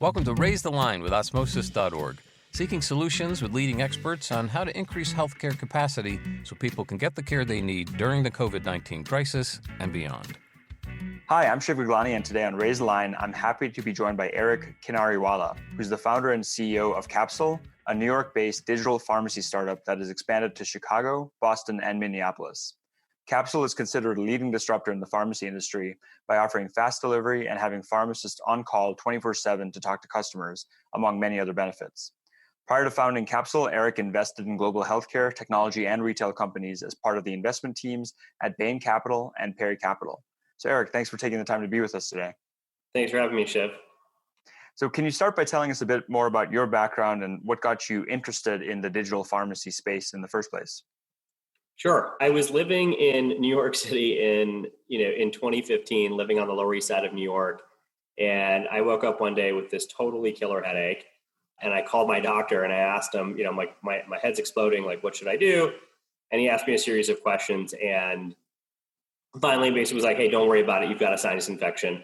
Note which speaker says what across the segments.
Speaker 1: Welcome to Raise the Line with Osmosis.org, seeking solutions with leading experts on how to increase healthcare capacity so people can get the care they need during the COVID-19 crisis and beyond.
Speaker 2: Hi, I'm Shiv Gaglani, and today on Raise the Line, I'm happy to be joined by Eric Kinariwala, who's the founder and CEO of Capsule, a New York-based digital pharmacy startup that has expanded to Chicago, Boston, and Minneapolis. Capsule is considered a leading disruptor in the pharmacy industry by offering fast delivery and having pharmacists on call 24/7 to talk to customers, among many other benefits. Prior to founding Capsule, Eric invested in global healthcare, technology, and retail companies as part of the investment teams at Bain Capital and Perry Capital. So Eric, thanks for taking the time to be with us today.
Speaker 3: Thanks for having me, Shiv.
Speaker 2: So can you start by telling us a bit more about your background and what got you interested in the digital pharmacy space in the first place?
Speaker 3: Sure. I was living in New York City in 2015, living on the Lower East Side of New York. And I woke up one day with this totally killer headache. And I called my doctor and I asked him, my head's exploding, like, what should I do? And he asked me a series of questions. And finally, basically was like, hey, don't worry about it. You've got a sinus infection.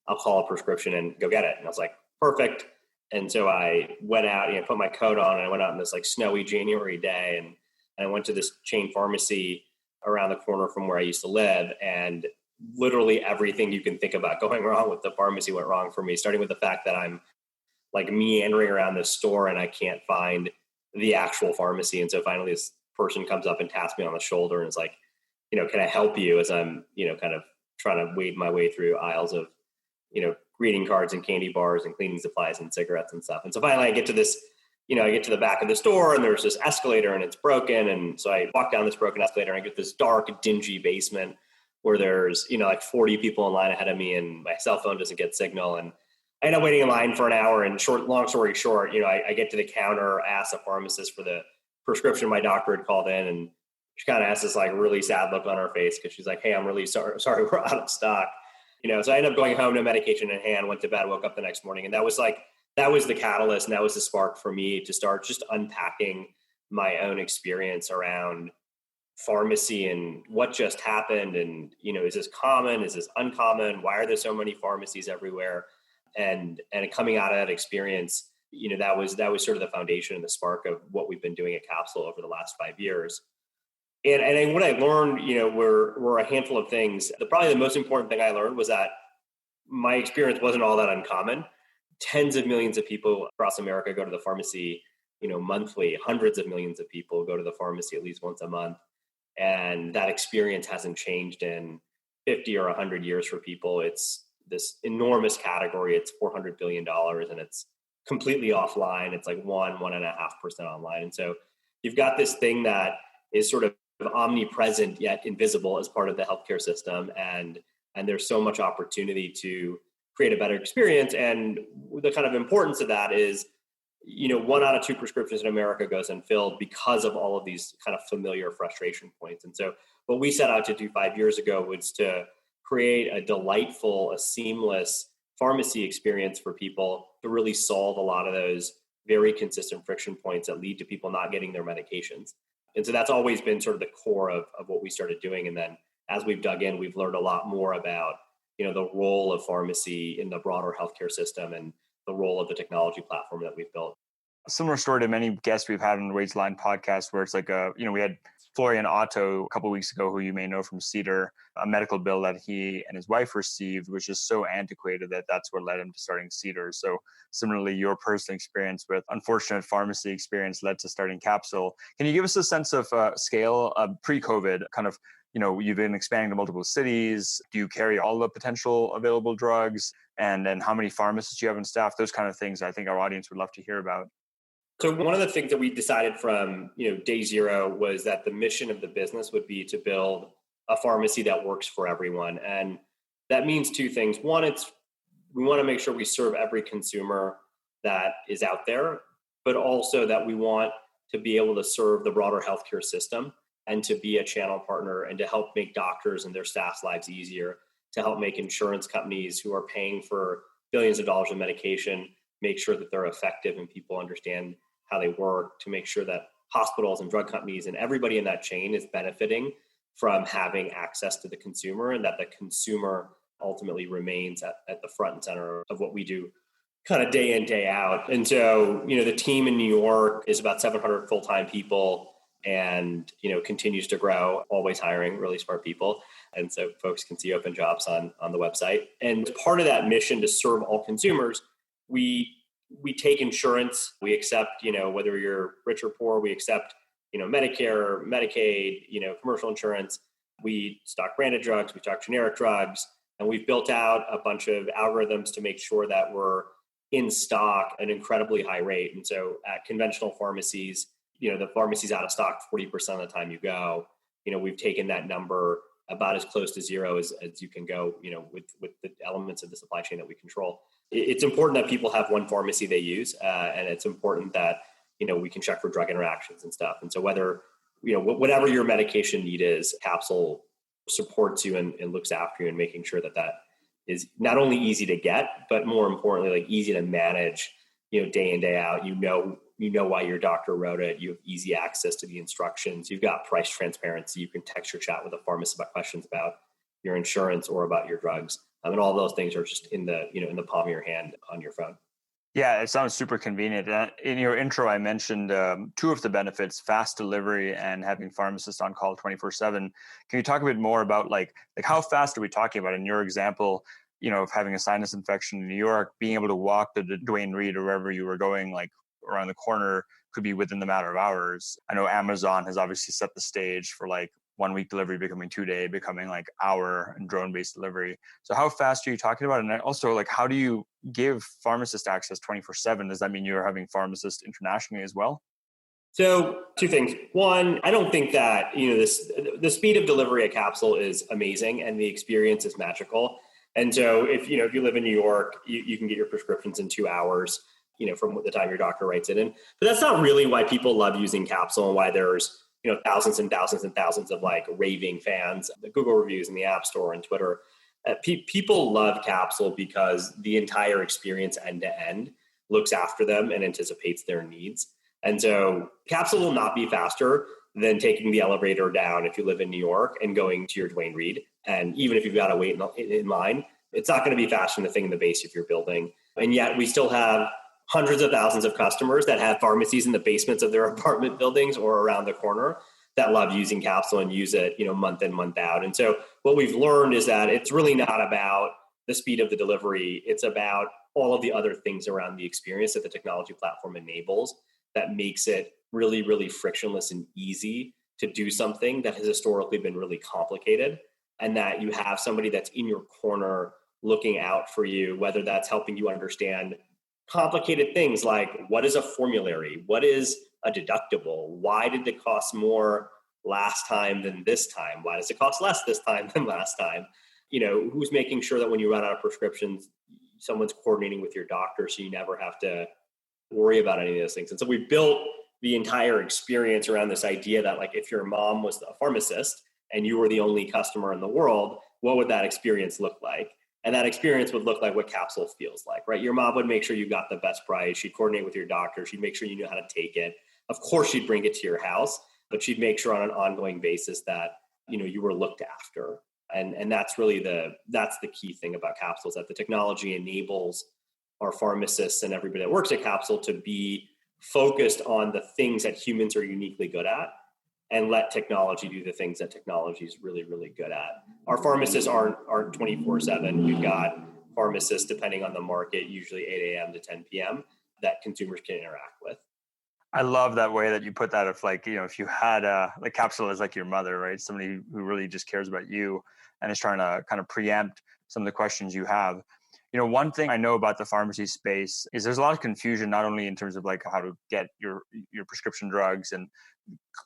Speaker 3: I'll call a prescription and go get it. And I was like, perfect. And so I went out, put my coat on, and I went out on this like snowy January day. And I went to this chain pharmacy around the corner from where I used to live. And literally everything you can think about going wrong with the pharmacy went wrong for me, starting with the fact that I'm like meandering around this store and I can't find the actual pharmacy. And so finally this person comes up and taps me on the shoulder and is like, can I help you, as I'm, kind of trying to wade my way through aisles of, greeting cards and candy bars and cleaning supplies and cigarettes and stuff. And so finally I get to this, I get to the back of the store and there's this escalator and it's broken. And so I walk down this broken escalator and I get this dark, dingy basement where there's, like 40 people in line ahead of me and my cell phone doesn't get signal. And I end up waiting in line for an hour, and long story short, I get to the counter, ask the pharmacist for the prescription my doctor had called in, and she kind of has this like really sad look on her face because she's like, hey, I'm really sorry, we're out of stock. So I ended up going home, no medication in hand, went to bed, woke up the next morning. And that was the catalyst. And that was the spark for me to start just unpacking my own experience around pharmacy and what just happened. And, is this common? Is this uncommon? Why are there so many pharmacies everywhere? And coming out of that experience, that was sort of the foundation and the spark of what we've been doing at Capsule over the last 5 years. And what I learned, were a handful of things. Probably the most important thing I learned was that my experience wasn't all that uncommon. Tens of millions of people across America go to the pharmacy, monthly. Hundreds of millions of people go to the pharmacy at least once a month. And that experience hasn't changed in 50 or 100 years for people. It's this enormous category. It's $400 billion and it's completely offline. It's like 1.5% online. And so you've got this thing that is sort of omnipresent yet invisible as part of the healthcare system. And there's so much opportunity to create a better experience. And the kind of importance of that is, 1 out of 2 prescriptions in America goes unfilled because of all of these kind of familiar frustration points. And so what we set out to do 5 years ago was to create a delightful, a seamless pharmacy experience for people to really solve a lot of those very consistent friction points that lead to people not getting their medications. And so that's always been sort of the core of what we started doing. And then as we've dug in, we've learned a lot more about, the role of pharmacy in the broader healthcare system and the role of the technology platform that we've built.
Speaker 2: A similar story to many guests we've had on the Raise the Line podcast, where it's like, we had Florian Otto a couple of weeks ago, who you may know from Cedar, a medical bill that he and his wife received, which is so antiquated that that's what led him to starting Cedar. So similarly, your personal experience with unfortunate pharmacy experience led to starting Capsule. Can you give us a sense of scale pre-COVID, kind of, you've been expanding to multiple cities. Do you carry all the potential available drugs? And then how many pharmacists you have on staff? Those kind of things I think our audience would love to hear about.
Speaker 3: So one of the things that we decided from day zero was that the mission of the business would be to build a pharmacy that works for everyone. And that means 2 things. One, we want to make sure we serve every consumer that is out there, but also that we want to be able to serve the broader healthcare system and to be a channel partner and to help make doctors and their staff's lives easier, to help make insurance companies who are paying for billions of dollars in medication make sure that they're effective and people understand how they work, to make sure that hospitals and drug companies and everybody in that chain is benefiting from having access to the consumer, and that the consumer ultimately remains at the front and center of what we do kind of day in, day out. And so, the team in New York is about 700 full-time people and, continues to grow, always hiring really smart people. And so folks can see open jobs on the website. And part of that mission to serve all consumers, we take insurance. We accept, whether you're rich or poor, we accept, Medicare, Medicaid, commercial insurance. We stock branded drugs, we stock generic drugs, and we've built out a bunch of algorithms to make sure that we're in stock at an incredibly high rate. And so at conventional pharmacies, the pharmacy's out of stock 40% of the time you go. We've taken that number about as close to zero as you can go, with the elements of the supply chain that we control. It's important that people have one pharmacy they use, and it's important that, we can check for drug interactions and stuff. And so whether, whatever your medication need is, Capsule supports you and looks after you and making sure that is not only easy to get, but more importantly, like easy to manage, day in, day out. You know why your doctor wrote it. You have easy access to the instructions. You've got price transparency. You can text or chat with a pharmacist about questions about your insurance or about your drugs. And all those things are just in the palm of your hand on your phone.
Speaker 2: Yeah, it sounds super convenient. In your intro, I mentioned two of the benefits: fast delivery and having pharmacists on call 24/7. Can you talk a bit more about like how fast are we talking about? In your example, of having a sinus infection in New York, being able to walk to the Duane Reade or wherever you were going, like around the corner, could be within the matter of hours. I know Amazon has obviously set the stage for like 1 week delivery becoming 2 day, becoming like hour and drone-based delivery. So how fast are you talking about? And also, like, how do you give pharmacist access 24/7? Does that mean you're having pharmacists internationally as well?
Speaker 3: So two things. One, I don't think that, the speed of delivery at Capsule is amazing and the experience is magical. And so if you live in New York, you can get your prescriptions in 2 hours, from the time your doctor writes it in. But that's not really why people love using Capsule and why there's, thousands and thousands and thousands of like raving fans, the Google reviews and the App Store and Twitter. People love Capsule because the entire experience end to end looks after them and anticipates their needs. And so Capsule will not be faster than taking the elevator down if you live in New York and going to your Duane Reade. And even if you've got to wait in line, it's not going to be faster than the thing in the base if you're building. And yet we still have hundreds of thousands of customers that have pharmacies in the basements of their apartment buildings or around the corner that love using Capsule and use it, month in, month out. And so what we've learned is that it's really not about the speed of the delivery. It's about all of the other things around the experience that the technology platform enables that makes it really, really frictionless and easy to do something that has historically been really complicated, and that you have somebody that's in your corner looking out for you, whether that's helping you understand complicated things like what is a formulary, what is a deductible, why did it cost more last time than this time, why does it cost less this time than last time, who's making sure that when you run out of prescriptions, someone's coordinating with your doctor so you never have to worry about any of those things. And so we built the entire experience around this idea that, like, if your mom was a pharmacist and you were the only customer in the world, what would that experience look like? And that experience would look like what Capsule feels like, right? Your mom would make sure you got the best price. She'd coordinate with your doctor. She'd make sure you knew how to take it. Of course, she'd bring it to your house, but she'd make sure on an ongoing basis that, you were looked after. And that's really that's the key thing about Capsule, is that the technology enables our pharmacists and everybody that works at Capsule to be focused on the things that humans are uniquely good at, and let technology do the things that technology is really, really good at. Our pharmacists aren't 24/7. We've got pharmacists, depending on the market, usually 8 a.m. to 10 p.m. that consumers can interact with.
Speaker 2: I love that way that you put that. If if you had like Capsule is like your mother, right? Somebody who really just cares about you and is trying to kind of preempt some of the questions you have. One thing I know about the pharmacy space is there's a lot of confusion, not only in terms of like how to get your prescription drugs and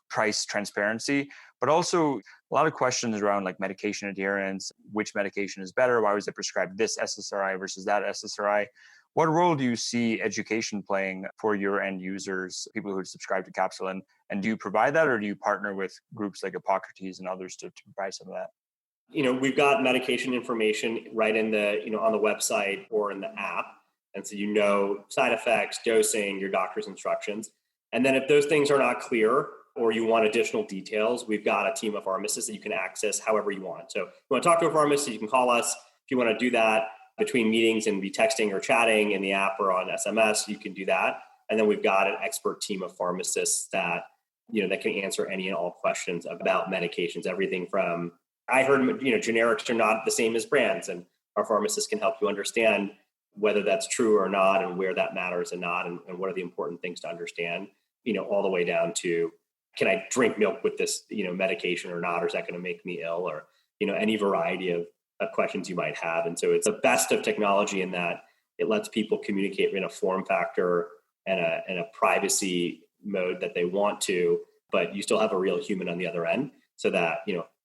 Speaker 2: price transparency, but also a lot of questions around like medication adherence, which medication is better, why was it prescribed this SSRI versus that SSRI. What role do you see education playing for your end users, people who subscribe to Capsule? And do you provide that, or do you partner with groups like Hippocrates and others to provide some of that?
Speaker 3: We've got medication information right in the, on the website or in the app. And so, side effects, dosing, your doctor's instructions. And then if those things are not clear or you want additional details, we've got a team of pharmacists that you can access however you want. So if you want to talk to a pharmacist, you can call us. If you want to do that, between meetings and be texting or chatting in the app or on SMS, you can do that. And then we've got an expert team of pharmacists that, that can answer any and all questions about medications, everything from, I heard, generics are not the same as brands, and our pharmacists can help you understand whether that's true or not and where that matters and not, and what are the important things to understand, all the way down to, can I drink milk with this, medication or not, or is that going to make me ill, or, any variety of questions you might have. And so it's the best of technology in that it lets people communicate in a form factor and a privacy mode that they want to, but you still have a real human on the other end, so that,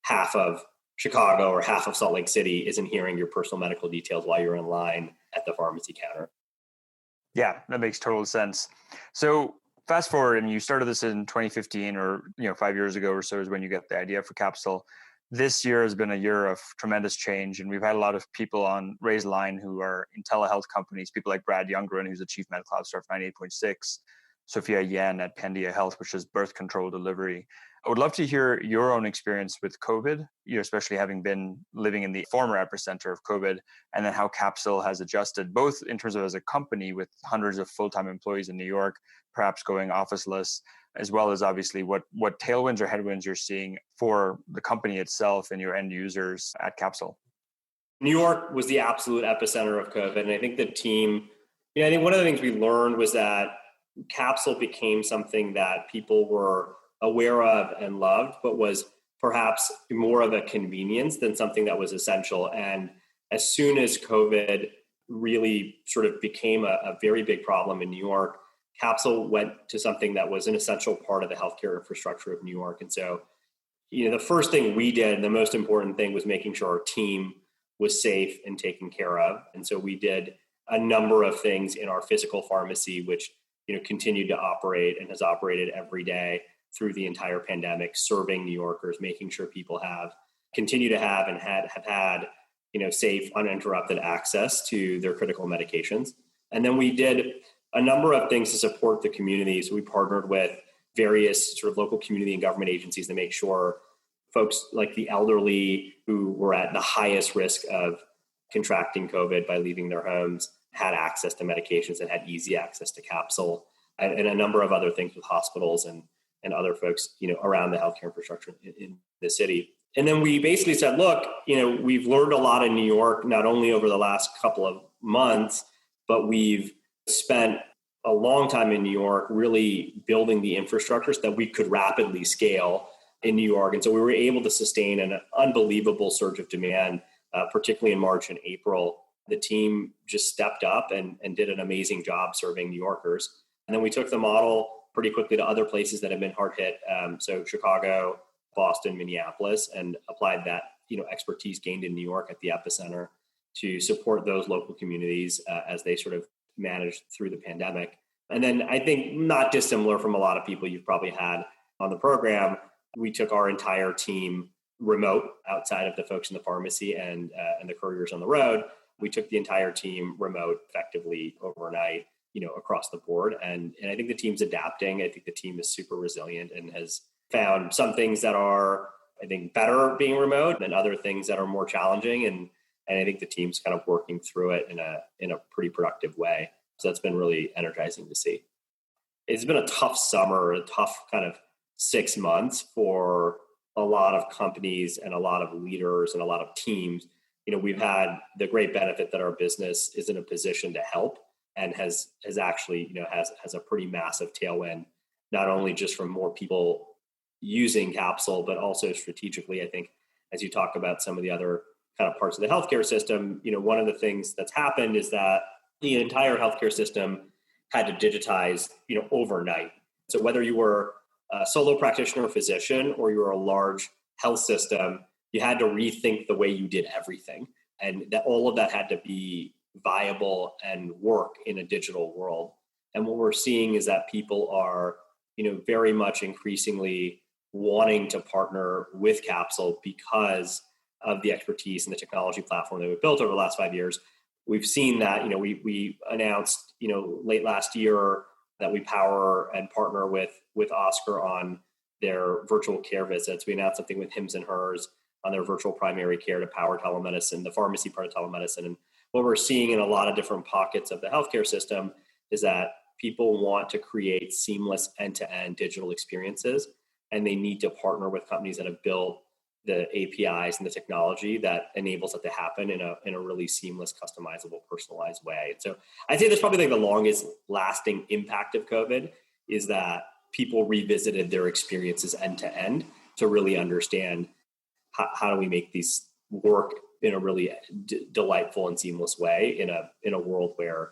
Speaker 3: half of Chicago or half of Salt Lake City isn't hearing your personal medical details while you're in line at the pharmacy counter.
Speaker 2: Yeah, that makes total sense. So fast forward, and you started this in 2015, or 5 years ago or so is when you got the idea for Capsule. This year has been a year of tremendous change, and we've had a lot of people on Raise Line who are in telehealth companies, people like Brad Youngren, who's the Chief Medical Officer of 98.6, Sophia Yen at Pendia Health, which is birth control delivery. I would love to hear your own experience with COVID, especially having been living in the former epicenter of COVID, and then how Capsule has adjusted, both in terms of as a company with hundreds of full-time employees in New York, perhaps going officeless, as well as obviously what tailwinds or headwinds you're seeing for the company itself and your end users at Capsule.
Speaker 3: New York was the absolute epicenter of COVID. And I think the team, I think one of the things we learned was that Capsule became something that people were aware of and loved, but was perhaps more of a convenience than something that was essential. And as soon as COVID really sort of became a very big problem in New York, Capsule went to something that was an essential part of the healthcare infrastructure of New York. And so, the first thing we did, the most important thing, was making sure our team was safe and taken care of. And so we did a number of things in our physical pharmacy, which, continued to operate and has operated every day through the entire pandemic, serving New Yorkers, making sure people continue to have and have had, safe, uninterrupted access to their critical medications. And then we did a number of things to support the community. So we partnered with various sort of local community and government agencies to make sure folks like the elderly who were at the highest risk of contracting COVID by leaving their homes had access to medications and had easy access to Capsule, and a number of other things with hospitals and other folks, around the healthcare infrastructure in the city. And then we basically said, look, we've learned a lot in New York, not only over the last couple of months, but we've spent a long time in New York really building the infrastructure so that we could rapidly scale in New York. And so we were able to sustain an unbelievable surge of demand, particularly in March and April. The team just stepped up and did an amazing job serving New Yorkers. And then we took the model pretty quickly to other places that have been hard hit. So Chicago, Boston, Minneapolis, and applied that, expertise gained in New York at the epicenter to support those local communities as they sort of managed through the pandemic. And then I think, not dissimilar from a lot of people you've probably had on the program, we took our entire team remote outside of the folks in the pharmacy and the couriers on the road. We took the entire team remote effectively overnight, across the board. And I think the team's adapting. I think the team is super resilient and has found some things that are, I think, better being remote and other things that are more challenging. And I think the team's kind of working through it in a pretty productive way. So that's been really energizing to see. It's been a tough summer, a tough kind of 6 months for a lot of companies and a lot of leaders and a lot of teams. We've had the great benefit that our business is in a position to help and has actually, has a pretty massive tailwind, not only just from more people using Capsule, but also strategically. I think as you talk about some of the other kind of parts of the healthcare system, one of the things that's happened is that the entire healthcare system had to digitize, overnight. So whether you were a solo practitioner or physician, or you were a large health system, you had to rethink the way you did everything. And that all of that had to be viable and work in a digital world. And what we're seeing is that people are, very much increasingly wanting to partner with Capsule because of the expertise and the technology platform that we've built over the last 5 years. We've seen that, we announced, late last year that we power and partner with Oscar on their virtual care visits. We announced something with Hims and Hers on their virtual primary care to power telemedicine, the pharmacy part of telemedicine. And what we're seeing in a lot of different pockets of the healthcare system is that people want to create seamless end-to-end digital experiences, and they need to partner with companies that have built the APIs and the technology that enables it to happen in a really seamless, customizable, personalized way. And so I'd say that's probably like the longest lasting impact of COVID is that people revisited their experiences end to end to really understand how do we make these work in a really delightful and seamless way in a world where,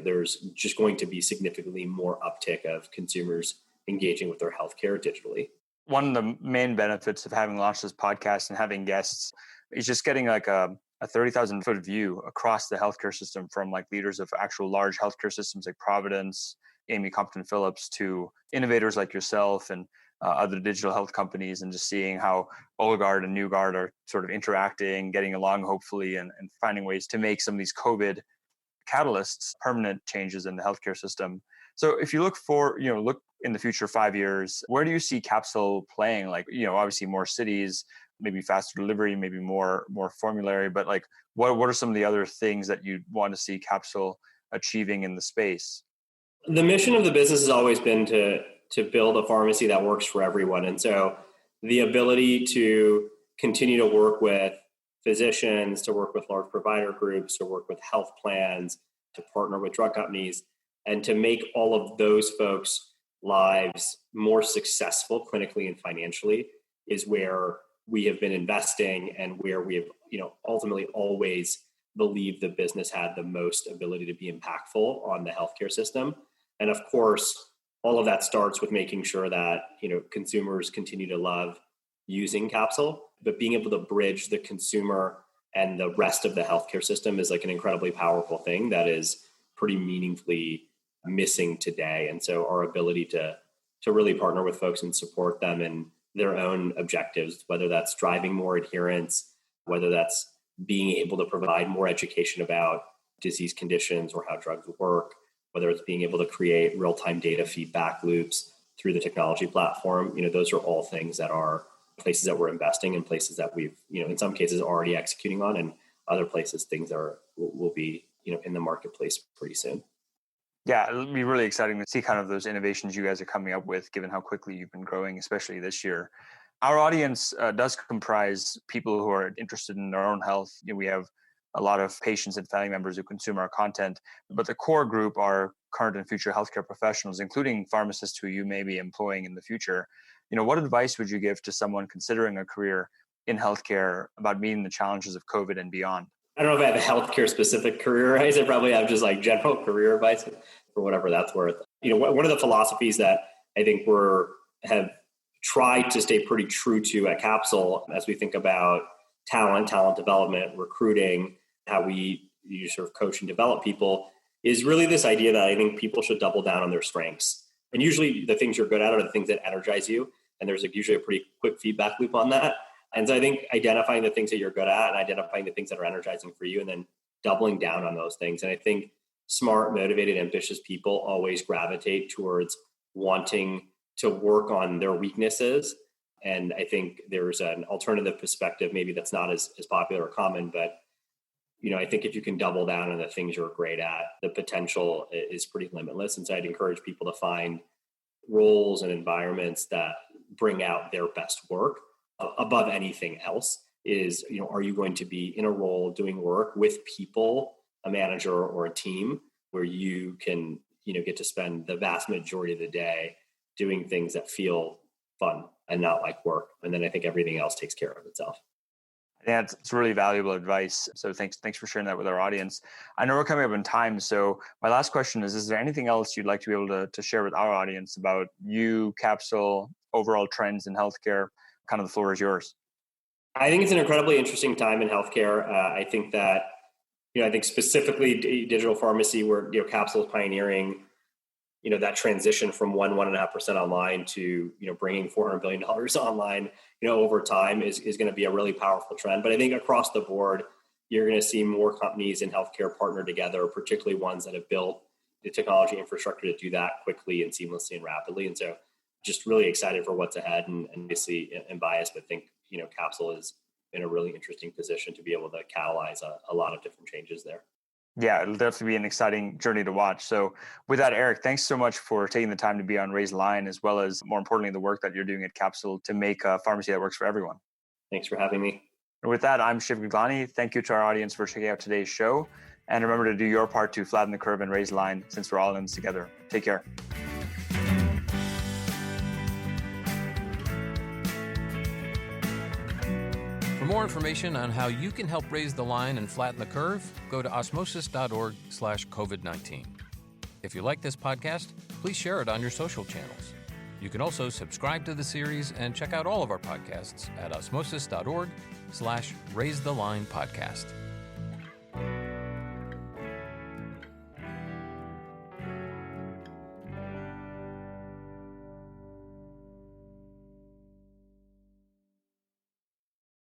Speaker 3: there's just going to be significantly more uptick of consumers engaging with their healthcare digitally.
Speaker 2: One of the main benefits of having launched this podcast and having guests is just getting like a 30,000 foot view across the healthcare system from like leaders of actual large healthcare systems like Providence, Amy Compton Phillips, to innovators like yourself and other digital health companies, and just seeing how old guard and new guard are sort of interacting, getting along hopefully, and finding ways to make some of these COVID catalysts permanent changes in the healthcare system. So if you look in the future 5 years, where do you see Capsule playing? Like, obviously more cities, maybe faster delivery, maybe more formulary, but like what are some of the other things that you want to see Capsule achieving in the space?
Speaker 3: The mission of the business has always been to build a pharmacy that works for everyone. And so the ability to continue to work with physicians, to work with large provider groups, to work with health plans, to partner with drug companies, and to make all of those folks' lives more successful clinically and financially is where we have been investing, and where we have, ultimately always believed the business had the most ability to be impactful on the healthcare system. And of course, all of that starts with making sure that, consumers continue to love using Capsule, but being able to bridge the consumer and the rest of the healthcare system is like an incredibly powerful thing that is pretty meaningfully missing today. And so our ability to really partner with folks and support them in their own objectives, whether that's driving more adherence, whether that's being able to provide more education about disease conditions or how drugs work, whether it's being able to create real-time data feedback loops through the technology platform, those are all things that are places that we're investing in, places that we've, in some cases already executing on, and other places things will be, in the marketplace pretty soon.
Speaker 2: Yeah, it'll be really exciting to see kind of those innovations you guys are coming up with, given how quickly you've been growing, especially this year. Our audience does comprise people who are interested in their own health. We have a lot of patients and family members who consume our content, but the core group are current and future healthcare professionals, including pharmacists who you may be employing in the future. What advice would you give to someone considering a career in healthcare about meeting the challenges of COVID and beyond?
Speaker 3: I don't know if I have a healthcare specific career advice. I probably have just like general career advice for whatever that's worth. One of the philosophies that I think have tried to stay pretty true to at Capsule as we think about talent development, recruiting, how we sort of coach and develop people, is really this idea that I think people should double down on their strengths. And usually the things you're good at are the things that energize you. And there's usually a pretty quick feedback loop on that. And so I think identifying the things that you're good at and identifying the things that are energizing for you and then doubling down on those things. And I think smart, motivated, ambitious people always gravitate towards wanting to work on their weaknesses. And I think there's an alternative perspective, maybe that's not as popular or common, but I think if you can double down on the things you're great at, the potential is pretty limitless. And so I'd encourage people to find roles and environments that bring out their best work above anything else. Is, are you going to be in a role doing work with people, a manager or a team, where you can, get to spend the vast majority of the day doing things that feel fun and not like work. And then I think everything else takes care of itself.
Speaker 2: Yeah, it's really valuable advice. So thanks for sharing that with our audience. I know we're coming up in time. So my last question is there anything else you'd like to be able to share with our audience about you, Capsule, overall trends in healthcare? Kind of the floor is yours.
Speaker 3: I think it's an incredibly interesting time in healthcare. I think that, I think specifically digital pharmacy, where, Capsule is pioneering, that transition from 1.5% online to, bringing $400 billion online, over time is going to be a really powerful trend. But I think across the board, you're going to see more companies in healthcare partner together, particularly ones that have built the technology infrastructure to do that quickly and seamlessly and rapidly. And so just really excited for what's ahead, and obviously I'm biased, but think, Capsule is in a really interesting position to be able to catalyze a lot of different changes there.
Speaker 2: Yeah, it'll definitely be an exciting journey to watch. So with that, Eric, thanks so much for taking the time to be on Raise the Line, as well as, more importantly, the work that you're doing at Capsule to make a pharmacy that works for everyone.
Speaker 3: Thanks for having me.
Speaker 2: And with that, I'm Shiv Gaglani. Thank you to our audience for checking out today's show. And remember to do your part to flatten the curve and raise the line, since we're all in this together. Take care.
Speaker 1: For more information on how you can help raise the line and flatten the curve, go to osmosis.org/COVID-19. If you like this podcast, please share it on your social channels. You can also subscribe to the series and check out all of our podcasts at osmosis.org/raise the line podcast.